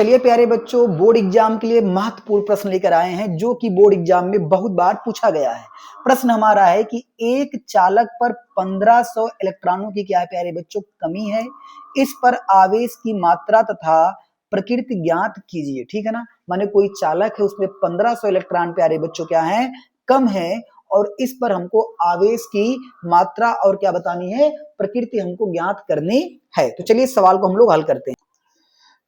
चलिए प्यारे बच्चों, बोर्ड एग्जाम के लिए महत्वपूर्ण प्रश्न लेकर आए हैं जो कि बोर्ड एग्जाम में बहुत बार पूछा गया है। प्रश्न हमारा है कि एक चालक पर 1500 इलेक्ट्रॉनों की क्या है प्यारे बच्चों कमी है। इस पर आवेश की मात्रा तथा प्रकृति ज्ञात कीजिए। ठीक है ना, माने कोई चालक है उसमें 1500 इलेक्ट्रॉन प्यारे बच्चों क्या है कम है और इस पर हमको आवेश की मात्रा और क्या बतानी है प्रकृति हमको ज्ञात करनी है। तो चलिए इस सवाल को हम लोग हल करते हैं।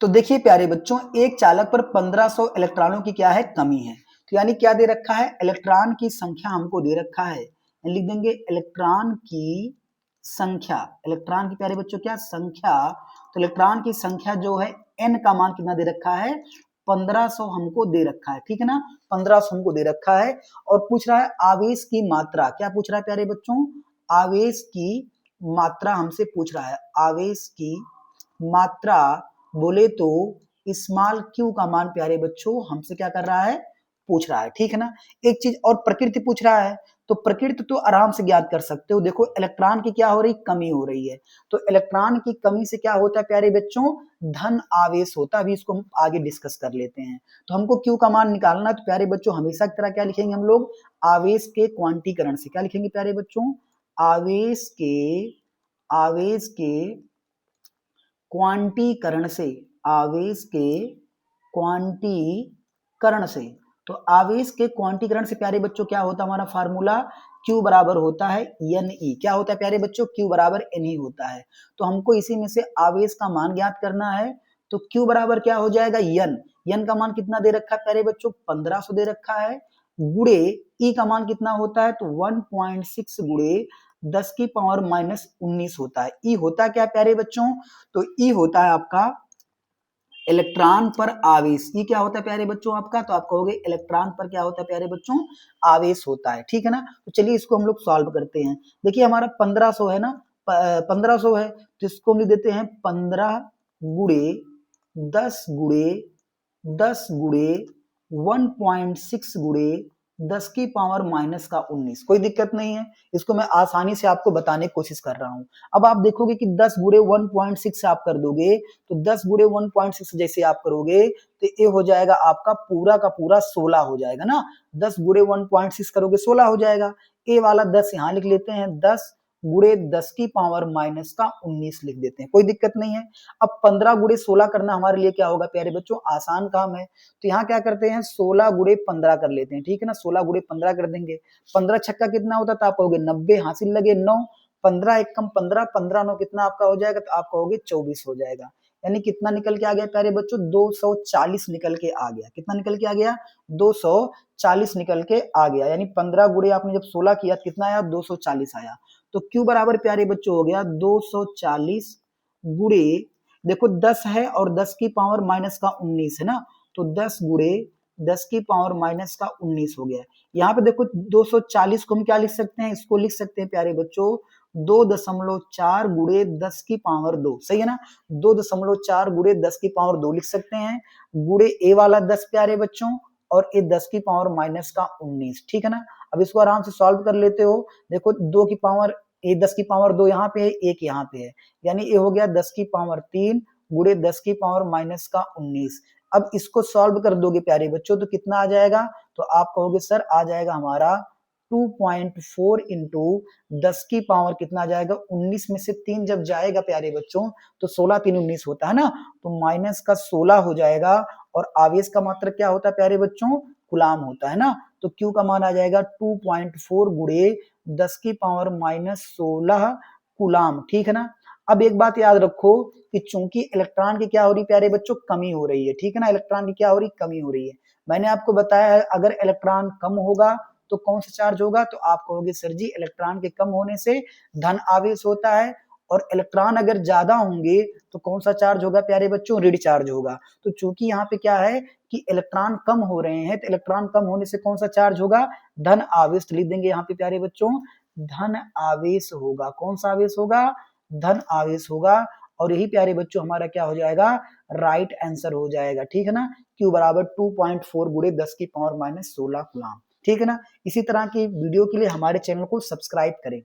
तो देखिए प्यारे बच्चों, एक चालक पर 1500 इलेक्ट्रॉनों की क्या है कमी है। तो यानी क्या दे रखा है, इलेक्ट्रॉन की संख्या हमको दे रखा है। लिख देंगे इलेक्ट्रॉन की संख्या। इलेक्ट्रॉन की प्यारे बच्चों क्या संख्या, तो इलेक्ट्रॉन की संख्या जो है n का मान कितना दे रखा है 1500 हमको दे रखा है। ठीक है ना, 1500 हमको दे रखा है और पूछ रहा है आवेश की मात्रा। क्या पूछ रहा है प्यारे बच्चों, आवेश की मात्रा हमसे पूछ रहा है। आवेश की मात्रा बोले तो स्मॉल क्यू का मान प्यारे बच्चों हमसे क्या कर रहा है पूछ रहा है। ठीक है ना, एक चीज और प्रकृति पूछ रहा है। तो प्रकृति तो आराम से ज्ञात कर सकते हो। देखो इलेक्ट्रॉन की क्या हो रही कमी हो रही है, तो इलेक्ट्रॉन की कमी से क्या होता है प्यारे बच्चों धन आवेश होता है। अभी इसको हम आगे डिस्कस कर लेते हैं। तो हमको क्यू का मान निकालना है, तो प्यारे बच्चों हमेशा की तरह क्या लिखेंगे हम लोग आवेश के क्वांटीकरण से। क्या लिखेंगे प्यारे बच्चों, आवेश के क्वांटीकरण से। आवेश के क्वांटीकरण से, तो आवेश के क्वांटीकरण से प्यारे बच्चों क्या होता है हमारा फार्मूला Q बराबर होता है Ne। क्या होता है प्यारे बच्चों Q बराबर Ne होता है। तो हमको इसी में से आवेश का मान ज्ञात करना है। तो Q बराबर क्या हो जाएगा n का मान कितना दे रखा है प्यारे बच्चों 1500 दे रखा है, गुड़े E का मान कितना होता है तो 1.6 गुड़े 10 की पावर -19 होता है। ई होता क्या प्यारे बच्चों, तो ई होता है आपका इलेक्ट्रॉन पर आवेश। ये क्या होता है प्यारे बच्चों आपका, तो आप कहोगे इलेक्ट्रॉन पर क्या होता है प्यारे बच्चों आवेश होता है। ठीक है ना, तो चलिए इसको हम लोग सॉल्व करते हैं। देखिए हमारा 1500 है ना, 1500 है तो इसको हम लिख देते हैं 15 गुड़े 10 गुड़े 10 गुड़े 1.6 गुड़े 10 की पावर -19। कोई दिक्कत नहीं है, इसको मैं आसानी से आपको बताने की कोशिश कर रहा हूं। अब आप देखोगे कि 10 गुड़े 1.6 से आप कर दोगे, तो 10 गुड़े 1.6 जैसे आप करोगे तो ये हो जाएगा आपका पूरा का पूरा 16 हो जाएगा ना। 10 गुड़े 1.6 करोगे 16 हो जाएगा। ए वाला 10 यहाँ लिख लेते हैं, 10 गुड़े 10 की पावर -19 लिख देते हैं, कोई दिक्कत नहीं है। अब 15 गुड़े 16 करना हमारे लिए क्या होगा प्यारे बच्चों आसान काम है। तो यहाँ क्या करते हैं 16 गुड़े 15 कर लेते हैं। ठीक है ना, 16 गुड़े 15 कर देंगे। 15 छक्का कितना होता था आप कहोगे 90, हासिल लगे 9, 15 एक कम 15, 15 9 कितना आपका हो जाएगा, तो आप कहोगे 24 हो जाएगा। यानी कितना निकल के आ गया प्यारे बच्चों 240 निकल के आ गया। कितना निकल के आ गया 240 निकल के आ गया। यानी 15 गुड़े आपने जब 16 किया कितना आया 240 आया। तो क्यू बराबर प्यारे बच्चों हो गया 240 गुड़े, देखो 10 है और 10 की पावर -19 है ना, तो 10 गुड़े 10 की पावर -19 हो गया। यहाँ पे देखो 240 को हम क्या लिख सकते हैं, इसको लिख सकते हैं प्यारे बच्चों 2.4 गुड़े 10 की पावर 2। सही है ना, 2.4 गुड़े 10 की पावर 2 लिख सकते हैं। गुड़े ए वाला 10 प्यारे बच्चों और ए 10 की पावर -19। ठीक है ना, अब इसको आराम से सॉल्व कर लेते हो। देखो 2 की पावर ए 10 की पावर 2 यहाँ पे है, एक यहाँ पे है, यानी ये हो गया 10 की पावर 3 गुड़े 10 की पावर -19। अब इसको सॉल्व कर दोगे प्यारे बच्चों तो कितना आ जाएगा, तो आप कहोगे सर आ जाएगा हमारा 2.4 इंटू 10 की पावर कितना आ जाएगा 19 में से 3 जब जाएगा प्यारे बच्चों तो 16 3 19 होता है ना, तो माइनस का 16 हो जाएगा। और आवेश का मात्रा क्या होता है प्यारे बच्चों गुलाम होता है ना, तो क्यू का मान आ जाएगा 2.4 गुड़े 10 की पावर -16 गुलाम। ठीक है ना, अब एक बात याद रखो कि चूंकि इलेक्ट्रॉन की क्या हो रही प्यारे बच्चों कमी हो रही है। ठीक है ना, इलेक्ट्रॉन की क्या हो रही कमी हो रही है। मैंने आपको बताया है अगर इलेक्ट्रॉन कम होगा तो कौन सा चार्ज होगा, तो आप कहोगे सर जी इलेक्ट्रॉन के कम होने से धन आवेश होता है, और इलेक्ट्रॉन अगर ज्यादा होंगे तो कौन सा चार्ज होगा प्यारे बच्चों ऋण चार्ज होगा। तो चूंकि यहाँ पे क्या है कि इलेक्ट्रॉन कम हो रहे हैं, तो इलेक्ट्रॉन कम होने से कौन सा चार्ज होगा धन आवेश। लिख देंगे यहाँ पे प्यारे बच्चों धन आवेश होगा। कौन सा आवेश होगा धन आवेश होगा। और यही प्यारे बच्चों हमारा क्या हो जाएगा राइट आंसर हो जाएगा। ठीक है ना, क्यू बराबर 2.4 गुड़े 10 की पावर -16 गुलाम। ठीक है ना, इसी तरह की वीडियो के लिए हमारे चैनल को सब्सक्राइब करें।